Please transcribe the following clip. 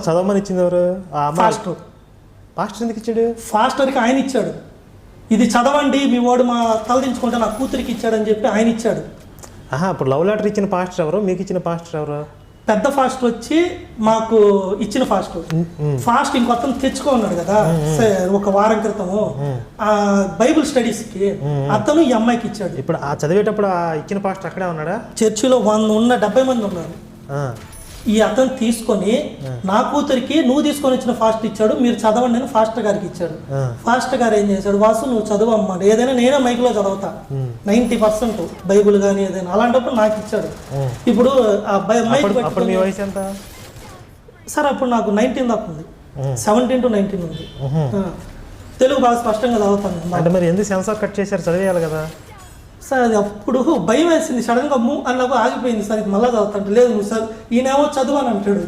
చదవమని ఇచ్చింది ఎవరు? ఫాస్టర్. పాస్టర్ ఎందుకు ఇచ్చాడు? ఫాస్టర్కి ఆయన ఇచ్చాడు. ఇది చదవండి మీ వాడు మా తలదించుకుంటే నా కూతురికి ఇచ్చాడని చెప్పి ఆయన ఇచ్చాడు. ఇప్పుడు లవ్ లెటర్ ఇచ్చిన పాస్టర్ ఎవరు, మీకు ఇచ్చిన పాస్టర్ ఎవరు? పెద్ద ఫాస్టర్ వచ్చి మాకు ఇచ్చిన ఫాస్టర్. ఫాస్ట్ ఇంకొత్తం తెచ్చుకున్నాడు కదా ఒక వారం క్రితము బైబిల్ స్టడీస్కి, అతను ఈ అమ్మాయికి ఇచ్చాడు. ఇప్పుడు ఆ చదివేటప్పుడు ఆ ఇచ్చిన పాస్టర్ అక్కడే ఉన్నాడా? చర్చిలో 70 మంది ఉన్నారు. ఈ అతను తీసుకొని నా కూతురికి నువ్వు తీసుకొని వచ్చిన ఫాస్ట్ ఇచ్చాడు, మీరు చదవండి అని ఫాస్టర్ గారికి ఇచ్చాడు. ఫాస్టర్ గారు ఏం చేశాడు, వాసు నువ్వు చదువు అమ్మా, ఏదైనా నేనే మైక్లో చదవుతా 90% బైబుల్ కానీ ఏదైనా, అలాంటప్పుడు నాకు ఇచ్చాడు. ఇప్పుడు మీ వయసు ఎంత సార్? అప్పుడు నాకు 19 దాకా ఉంది, 17 to 19 ఉంది. తెలుగు బాగా స్పష్టంగా చదువుతాను. అంటే మరి ఎందుకు సెన్సార్ కట్ చేశారు? చదివేయాలి కదా సార్. అది అప్పుడు భయం వేసింది, సడన్గా అన్నప్పుడు ఆగిపోయింది సార్. ఇది మళ్ళా చదువుతాంటే లేదు నువ్వు సార్ ఈయనేమో చదువు అని అంటాడు.